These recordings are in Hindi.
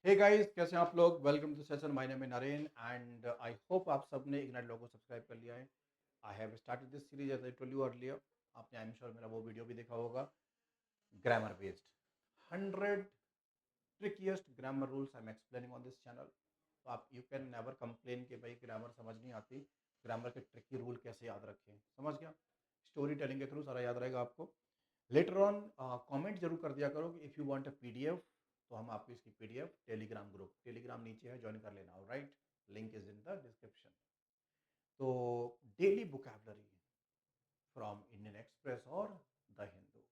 हे गाइस, कैसे हैं आप लोग? Welcome to session. My name is Naren and I hope आप सबने इग्नाइट लोगो को सब्सक्राइब कर लिया है। I have started this series as I told you earlier. आपने आई एम श्योर मेरा वो वीडियो भी देखा होगा, grammar based 100 trickiest grammar rules I am explaining on this channel. तो आप यू कैन नेवर कंप्लेन कि भाई ग्रामर समझ नहीं आती, ग्रामर के ट्रिकी रूल कैसे याद रखें। समझ गया? स्टोरी टेलिंग के थ्रू सारा याद रहेगा आपको। लेटर ऑन कमेंट जरूर कर दिया करो कि if you want a PDF, तो हम आपको इसकी पीडीएफ टेलीग्राम ग्रुप, टेलीग्राम नीचे है, ज्वाइन कर लेना। Right, link is in the description. तो daily vocabulary from Indian Express और द हिंदू।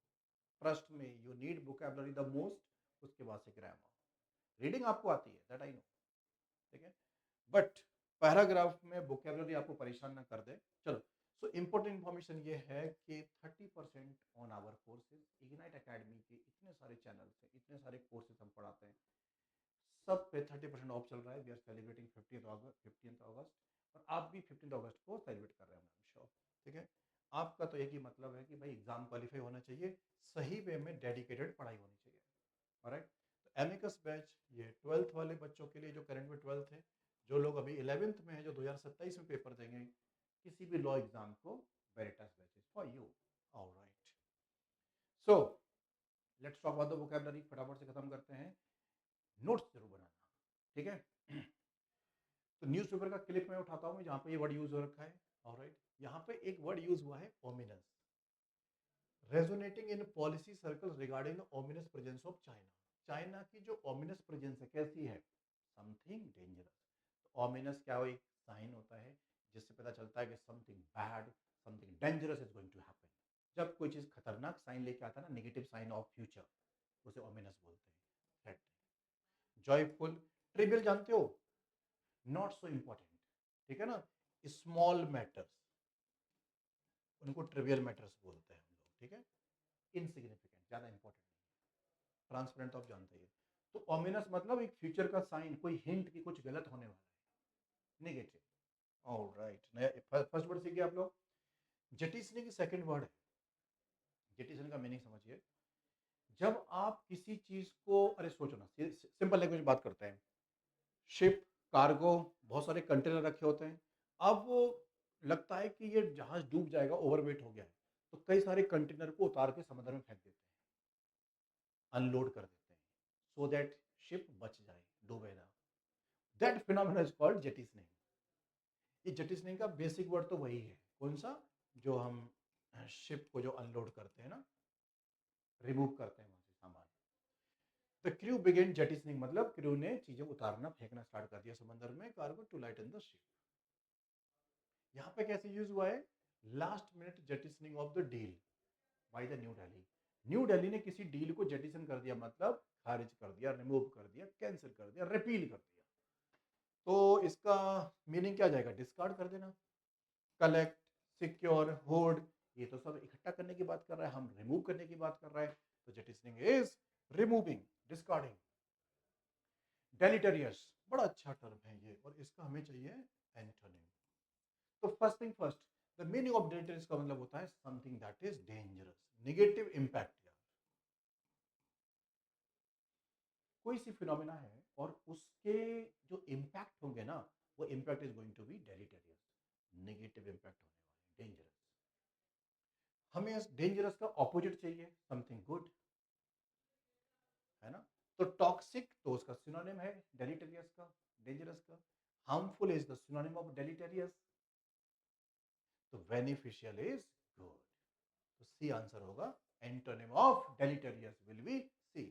फर्स्ट में you need vocabulary the most, उसके बाद से ग्रामर। रीडिंग आपको आती है, दैट आई नो, ठीक है, बट पैराग्राफ में वोकैबुलरी आपको परेशान ना कर दे। चलो, सो इम्पोर्टेंट इन्फॉर्मेशन ये है कि 30% on our courses, Ignite academy के इतने सारे चैनल्स हैं, इतने सारे कोर्सेज हम पढ़ाते हैं, सब पे 30% ऑफ चल रहा है। वी आर सेलिब्रेटिंग 15th अगस्त, और आप भी 15 अगस्त को सेलिब्रेट कर रहे हैं, आई एम श्योर। ठीक है, आपका तो एक ही मतलब है कि भाई एग्जाम क्वालिफाई होना चाहिए, सही वे में डेडिकेटेड पढ़ाई होनी चाहिए। ऑलराइट, तो एमिकस बैच ये 12th वाले बच्चों के लिए जो करंट में 12th है, जो लोग अभी 11th में है, जो 2027 में पेपर देंगे किसी भी लॉ एग्जाम को, Veritas batch is for you. Alright, so let's talk about the vocabulary. फटाफट से खत्म करते हैं। नोट्स जरूर बनाना, ठीक है। तो न्यूज़पेपर का क्लिप मैं उठाता हूँ जहाँ पे ये वर्ड यूज हो रखा है। ऑलराइट, यहाँ पे एक वर्ड यूज हुआ है, ominous, resonating in policy circles regarding the ominous presence of China. China की जो ओमिनस प्रेजेंस है, कैसी है? Something dangerous. तो ओमिनस क्या हो? एक साइन होता है जिससे पता चलता है कि something bad, something dangerous is going to happen. जब कोई चीज खतरनाक साइन लेके आता है ना, नेगेटिव साइन ऑफ फ्यूचर, उसे ओमिनस बोलते हैं। थ्रेट, जॉयफुल, ट्रिवियल जानते हो, नॉट सो इंपॉर्टेंट, ठीक है ना। स्मॉल मैटर्स, उनको ट्रिवियल मैटर्स बोलते हैं हम लोग, ठीक है। इनसिग्निफिकेंट, ज्यादा इंपॉर्टेंट नहीं। ट्रांसपेरेंट तो आप जानते ही। तो ओमिनस मतलब एक फ्यूचर का साइन, कोई हिंट कि कुछ गलत होने वाला है, नेगेटिव। ऑलराइट, नया फर्स्ट वर्ड सीख गए आप लोग। जेटिसनिंग की सेकंड वर्ड है। जेटिसनिंग का मीनिंग समझिए, जब आप किसी चीज को, अरे सोचो ना, सिंपल लैंग्वेज में बात करते हैं। शिप, कार्गो, बहुत सारे कंटेनर रखे होते हैं। अब लगता है कि ये जहाज डूब जाएगा, ओवरवेट हो गया है, तो कई सारे कंटेनर को उतार के समुद्र में फेंक देते हैं, अनलोड कर देते हैं, सो दैट शिप बच जाए, डूबे ना। That phenomena is called jettisoning. ये जेटिसनिंग का बेसिक वर्ड तो वही है। कौन सा? जो हम शिप को जो अनलोड करते हैं ना, रिमूव करते हैं वहां से सामान। द क्रू बिगेन जेटिसनिंग, मतलब क्रू ने चीजें उतारना, फेंकना स्टार्ट कर दिया समंदर में, cargo to lighten the ship. यहाँ पे कैसे यूज हुआ है? Last minute jettisoning of the deal by the New Delhi. New Delhi ने किसी डील को जेटिसन कर दिया, मतलब खारिज कर दिया, रिमूव कर दिया, कैंसिल कर दिया, रिपील कर दिया। तो इसका मीनिंग क्या जाएगा? डिस्कार्ड कर देना। कलेक्ट, सिक्योर, होल्ड, ये तो सब इकट्ठा करने की बात कर रहा है, हम रिमूव करने की बात कर रहा है। तो जेटिसनिंग इज रिमूविंग, डिस्कार्डिंग। डेलिटेरियस, बड़ा अच्छा टर्म है ये, और इसका हमें चाहिए एंटोनिम। तो first thing first, the meaning of deleterious का मतलब होता है something that is dangerous, negative impact. कोई सी फिनोमेना है और उसके जो इम्पैक्ट होंगे ना, वो impact is going to be deleterious, negative impact होने वाले, डेंजरस। हमें डेंजरस का ऑपोजिट चाहिए, समथिंग गुड, है ना। तो टॉक्सिक तो उसका सिनोनिम है डेलिटेरियस का, डेंजरस का। Harmful is the synonym of deleterious. तो बेनिफिशियल इज गुड। तो सी आंसर होगा, antonym of deleterious will be C.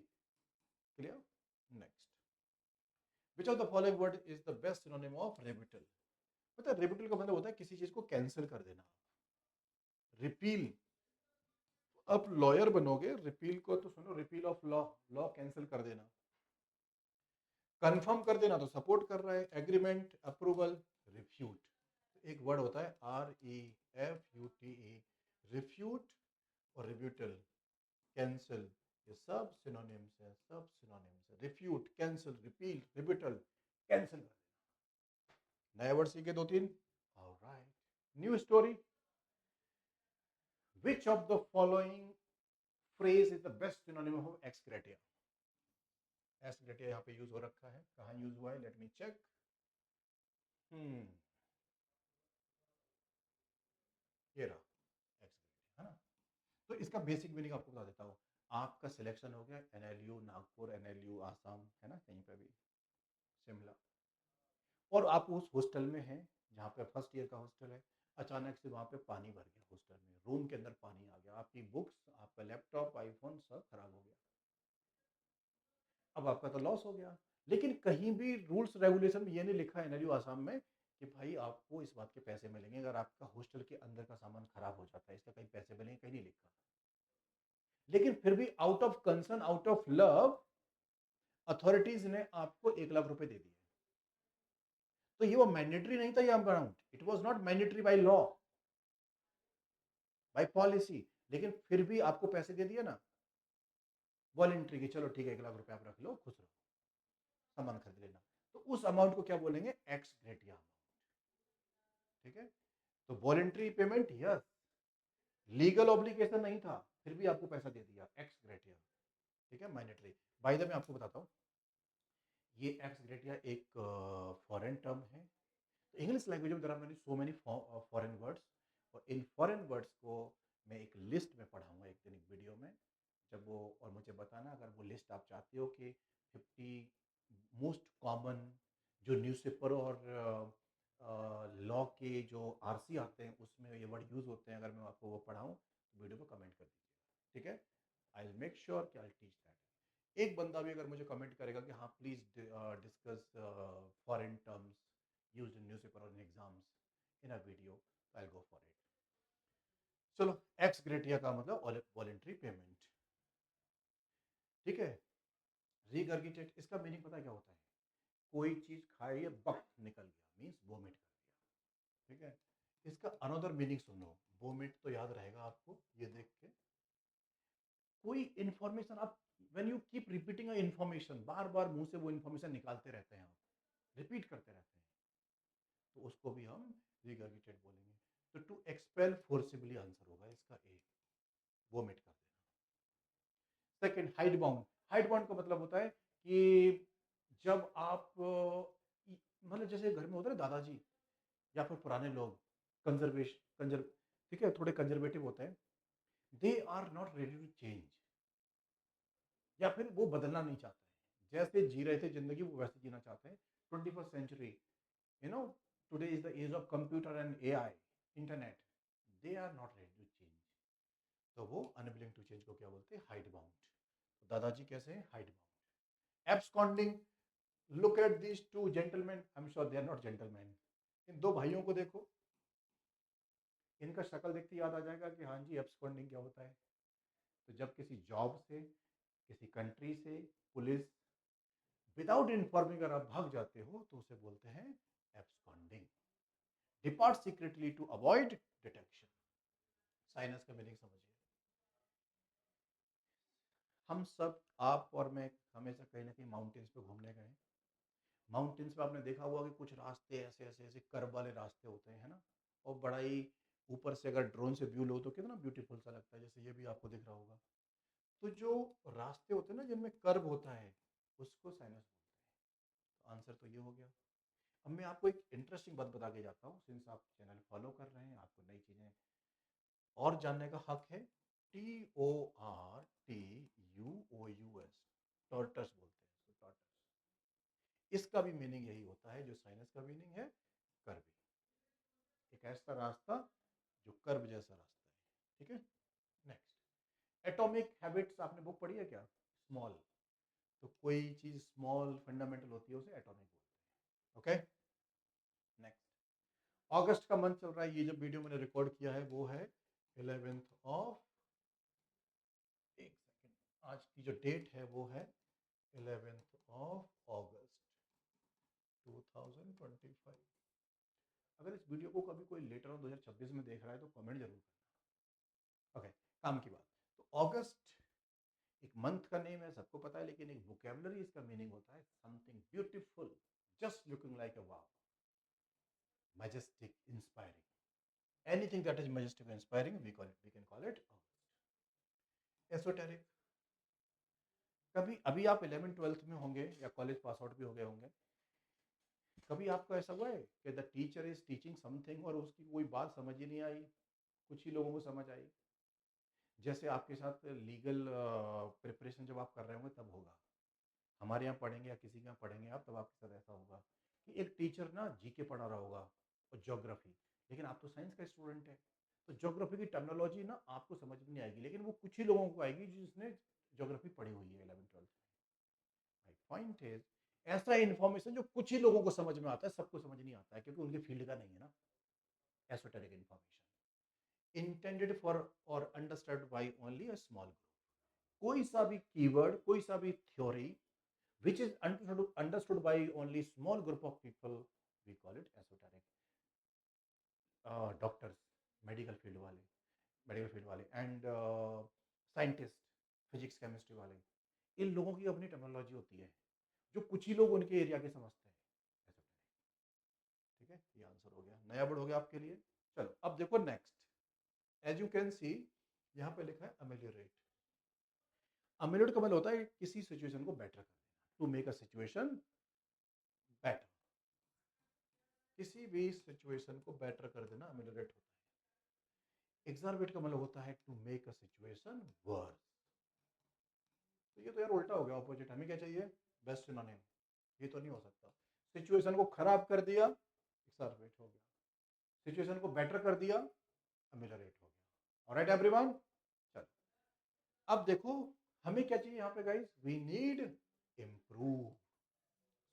Clear? Next, which of the following word is the best synonym of rebuttal? मतलब रिपिटल का मतलब होता है किसी चीज को कैंसिल कर देना। रिपील, अब लॉयर बनोगे, रिपील को तो सुनो, repeal of law, law cancel कर देना। कंफर्म कर देना तो सपोर्ट कर रहा है, एग्रीमेंट, अप्रूवल, रिफ्यूट। एक वर्ड होता है REFUTE, रिफ्यूट और रिब्यूटल, कैंसिल, ये सब सिनोनिम्स हैं, सब सिनोनिम्स हैं। रिफ्यूट, कैंसिल, रिपील, रिब्यूटल, कैंसिल कर देना। नया वर्ड सीखे दो तीन। Alright, new story. Which of the following phrase is the best synonym of ex gratia? Ex gratia यहाँ पे यूज हो रखा है, कहाँ यूज हुआ है, लेट मी चेक। ये रहा एक्स ग्रेटिया, है ना। तो इसका बेसिक मीनिंग आपको बता देता हूँ। आपका सिलेक्शन हो गया एनएलयू नागपुर, एनएलयू आसाम, है ना, कहीं पे भी, शिमला, और आप उस हॉस्टल में हैं जहाँ पे फर्स्ट ईयर का हॉस्टल है। अचानक से वहाँ पे पानी भर गया हॉस्टल में, रूम के अंदर पानी आ गया, आपकी बुक्स, आपका लैपटॉप, आईफोन सब खराब हो गया। अब आपका तो लॉस हो गया। लेकिन कहीं भी रूल्स रेगुलेशन में ये नहीं लिखा है एनएलयू आसाम में कि भाई आपको इस बात के पैसे मिलेंगे अगर आपका हॉस्टल के अंदर का सामान खराब हो जाता है, इसका कहीं पैसे मिलेंगे, कहीं नहीं लिखा। लेकिन फिर भी out of concern, out of love, authorities ने आपको 1 लाख रुपए दे दिए। तो ये वो मैंडेटरी नहीं था ये amount, it was not mandatory by law, by policy, लेकिन फिर भी आपको पैसे दे दिए ना, वॉलेंट्री की, चलो ठीक है 1 लाख रुपए आप रख लो, खुश रहो, सामान खरीद लेना। तो उस अमाउंट को क्या बोलेंगे, एक्स ग्रेटिया अमाउंट। ठीक है, तो voluntary payment, yes, legal obligation नहीं था, फिर भी आपको पैसा दे दिया, एक्स ग्रेटिया। ठीक है, मैंडेटरी। बाय द मैं आपको बताता हूँ, ये एक्स ग्रेटिया एक फॉरेन टर्म है। इंग्लिश लैंग्वेज में there are many so many foreign words, और इन फॉरेन वर्ड्स को मैं एक लिस्ट में पढ़ाऊंगा एक दिन एक वीडियो में, जब वो, और मुझे बताना अगर वो लिस्ट आप चाहते हो कि 50 मोस्ट कॉमन जो न्यूज़पेपर और लॉ के जो आरसी आते हैं उसमें ये वर्ड यूज़ होते हैं, अगर मैं आपको वो पढ़ाऊँ तो वीडियो को कमेंट कर दीजिएगा। ठीक है, आई विल मेक श्योर कि आई टीच दैट। एक बंदा भी अगर मुझे कमेंट करेगा कि हाँ please discuss foreign terms used in newspaper or in exams in a video, so I'll go for it. चलो, एक्स ग्रेटिया का मतलब वॉलेंट्री पेमेंट। ठीक है, रिगर्गिटेट, इसका मीनिंग पता है क्या होता है, कोई चीज खाई, बक निकल गया, मीन्स वोमिट कर दिया। ठीक है, इसका अनदर मीनिंग सुनो, वोमिट तो याद रहेगा आपको ये देख के, कोई इंफॉर्मेशन आप, when you keep repeating a information, बार बार मुंह से वो इंफॉर्मेशन निकालते रहते हैं, आप रिपीट करते रहते हैं, तो उसको भी हम रिगर्गिटेट बोलेंगे। तो टू एक्सपेल फोर्सिबली आंसर होगा इसका ए, वोमिट कर देना। Second, hide bound. Hide bound का मतलब होता है कि जब आप मतलब जैसे घर में होता है दादाजी या फिर पुराने लोग, कंजर्वेशन कंजर ठीक है, थोड़े कंजर्वेटिव होते हैं, they are not ready to change, या फिर वो बदलना नहीं चाहते हैं, जैसे जी रहे थे जिंदगी वो वैसे जीना चाहते हैं। 21st century, you know, today is the age of computer and AI, internet, they are not ready to change, तो वो अनविलिंग टू चेंज को क्या बोलते हैं, हाइड बाउंड। तो दादाजी कैसे हैं, hidebound. Absconding, look at this two gentleman, I am sure they are not gentleman. इन दो भाइयों को देखो, इनका शक्ल देखते याद आ जाएगा कि हाँ जी एब्सकॉन्डिंग क्या होता है। तो जब किसी जॉब से, किसी कंट्री से पुलिस विदाउट इन्फॉर्मिंग अगर आप भाग जाते हो तो उसे बोलते हैं absconding. Depart secretly to avoid detection. Sinus का मीनिंग समझिए, हम सब, आप और मैं, हमेशा कहीं ना कहीं माउंटेन्स पे घूमने गए। माउंटेन्स पे आपने देखा होगा कि कुछ रास्ते ऐसे ऐसे ऐसे कर्व वाले रास्ते होते हैं, है ना, और बड़ा ही ऊपर से अगर ड्रोन से व्यू लो तो कितना ब्यूटीफुल सा लगता है, जैसे ये भी आपको दिख रहा होगा। तो जो रास्ते होते हैं ना जिनमें कर्व होता है, उसको साइनस बोलते हैं। तो आंसर तो ये हो गया। अब मैं आपको एक इंटरेस्टिंग बात बता के जाता हूँ, सिंस आप चैनल फॉलो कर रहे हैं, आपको नई चीज़ें और जानने का हक है। TORTUOUS, टॉर्टस बोलते हैं इसको, टॉर्टस। इसका भी मीनिंग यही होता है जो साइनस का मीनिंग है, कर्वी, एक ऐसा रास्ता जो कर्व जैसा रास्ता है। ठीक है, नेक्स्ट, एटॉमिक हैबिट्स, आपने बुक पढ़ी है क्या, स्मॉल, तो कोई चीज स्मॉल फंडामेंटल होती है उसे एटॉमिक बोलते हैं। ओके, नेक्स्ट, अगस्त का मंथ चल रहा है, ये जो वीडियो मैंने रिकॉर्ड किया है वो है 11th ऑफ, एक सेकेंड, आज की जो डेट है वो है 11th ऑफ अगस्त 2025। अगर इस वीडियो को कभी कोई लेटर ऑन 2026 में देख रहा है तो कमेंट जरूर करना। ओके, काम की बात। तो अगस्त एक मंथ का नेम है, सबको पता है, लेकिन एक वोकेबलरी इसका मीनिंग होता है something beautiful, just looking like a wow, majestic, inspiring, anything that is majestic inspiring we can call it esoteric. कभी अभी आप 11th-12th में होंगे या कॉलेज पास आउट भी हो गए होंगे, कभी आपको ऐसा हुआ है कि the teacher is teaching something और उसकी कोई बात समझ ही नहीं आई, कुछ ही लोगों को समझ आई? जैसे आपके साथ लीगल प्रिपरेशन जब आप कर रहे होंगे तब होगा। हमारे यहाँ पढ़ेंगे या किसी के यहाँ पढ़ेंगे आप, तब आपके साथ ऐसा होगा कि एक टीचर ना जीके पढ़ा रहा होगा और ज्योग्राफी, लेकिन आप तो साइंस का स्टूडेंट है, तो ज्योग्राफी की टर्मिनोलॉजी ना आपको समझ में नहीं आएगी, लेकिन वो कुछ ही लोगों को आएगी जिसने ज्योग्राफी पढ़ी हुई है 11th-12th में। पॉइंट इज, ऐसा इन्फॉर्मेशन जो कुछ ही लोगों को समझ में आता है, सबको समझ नहीं आता है क्योंकि उनके फील्ड का नहीं है ना। एसोटेरिक इन्फॉर्मेशन इंटेंडेड फॉर और understand by only a small group. कोई सा भी कीवर्ड, कोई सा भी theory which is understood by only small group of people, we call it esoteric. Doctors, medical field वाले एंड साइंटिस्ट, फिजिक्स केमिस्ट्री वाले, इन लोगों की अपनी टेक्नोलॉजी होती है जो कुछ ही लोग उनके एरिया के समझते हैं। एसोटेरिक। ठीक है, ये आंसर हो गया, नया वर्ड हो गया आपके लिए। चलो अब देखो next, as you can see यहाँ पे लिखा है अमेलियोरेट। अमेलियोरेट का मतलब होता है किसी सिचुएशन को बेटर कर देना, to make a situation better. किसी भी सिचुएशन को बेटर कर देना अमेलियोरेट होता है। एग्जारबेट का मतलब होता है to make a situation worse. तो ये तो यार उल्टा हो गया, ऑपोजिट। हमें क्या चाहिए? Best synonym. ये तो नहीं हो सकता। सिचुएशन को खराब कर दिया, एग्जारबेट हो गया। सिचुएशन को बेटर कर दिया, अमेलियोरेट हो गया। ऑलराइट एवरीवन, चलो अब देखो हमें क्या चाहिए यहाँ पे guys? We need improve,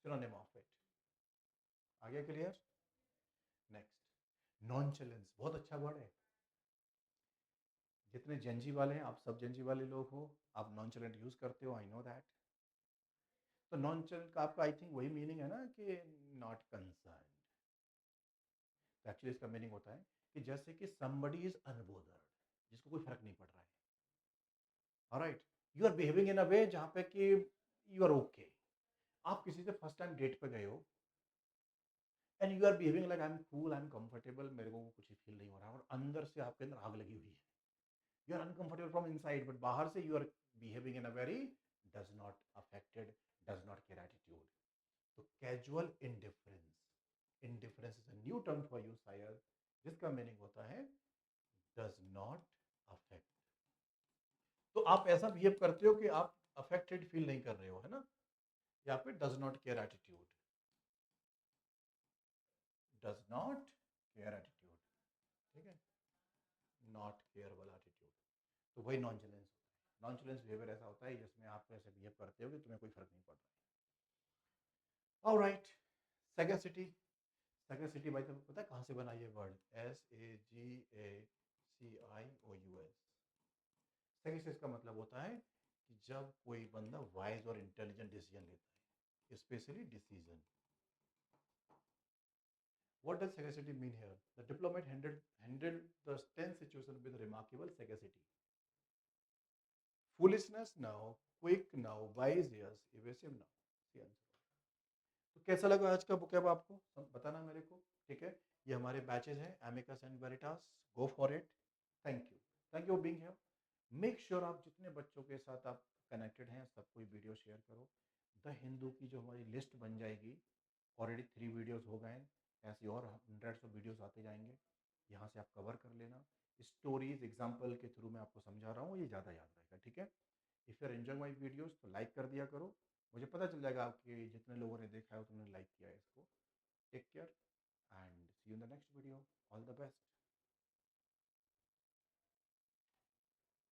synonym of it. आ गया क्लियर? नेक्स्ट, नॉनचलेंस, बहुत अच्छा वर्ड है। जितने जेंजी वाले हैं, आप सब जेंजी वाले लोग हो, आप नॉन चलेंट यूज करते हो, आई नो दैट। तो नॉन चलेंट का आपका आई थिंक वही मीनिंग है ना कि नॉट कंसर्न। एक्चुअली इसका मीनिंग होता है कि जैसे कि somebody इज अनबोदर्ड, जिसको कोई फर्क नहीं पड़ रहा है। Alright, you are behaving in a way जहाँ पे कि यू आर ओके। आप किसी से फर्स्ट टाइम डेट पे गए हो and you are behaving like I am cool, I am comfortable, मेरे को कुछ फील नहीं हो रहा है, और अंदर से आपके अंदर आग लगी हुई है। You are uncomfortable from inside, but बाहर से you are behaving in a very does not affected, does not care attitude. तो casual indifference, indifference is a new term for you शायद, जिसका मीनिंग होता है does not affect। तो आप ऐसा बिहेव करते हो कि आप अफेक्टेड फील नहीं कर रहे हो, है ना? या फिर does not care attitude, does not care attitude, ठीक है, नॉट केयर वाला एटीट्यूड। तो वही नॉनचलेंस होता है। नॉनचलेंस बिहेवियर ऐसा होता है जिसमें आप ऐसे बिहेव करते हो कि तुम्हें कोई फर्क नहीं पड़ रहा है। ऑलराइट, सैगेसिटी। सैगेसिटी भाई तुम्हें पता है कहाँ से बना ये वर्ड? SAGACIOUS। सैगेसिस का मतलब होता है कि जब कोई बंदा वाइज और इंटेलिजेंट डिसीजन लेता है, specially decision. What does sagacity mean here? The diplomat handled the tense situation with remarkable sagacity. Foolishness now, quick now, wise yes, evasive now. See answer. तो कैसा लगा आज का बुक आपको? बताना मेरे को, ठीक है? ये हमारे बैचेज हैं, amicus and Veritas. Go for it. Thank you, thank you for being here. Make sure आप जितने बच्चों के साथ आप कनेक्टेड हैं सबको वीडियो शेयर करो। द हिंदू की जो हमारी लिस्ट बन जाएगी, ऑलरेडी 3 वीडियोस हो गए हैं, ऐसे और हंड्रेड्स ऑफ वीडियोस आते जाएंगे, यहाँ से आप कवर कर लेना। स्टोरीज एग्जाम्पल के थ्रू मैं आपको समझा रहा हूँ, ये ज़्यादा याद रहेगा, ठीक है? If you are enjoying my videos तो लाइक कर दिया करो, मुझे पता चल जाएगा आपके जितने लोगों ने देखा है तुमने लाइक किया है इसको। Take care and see you in the next video. All the best.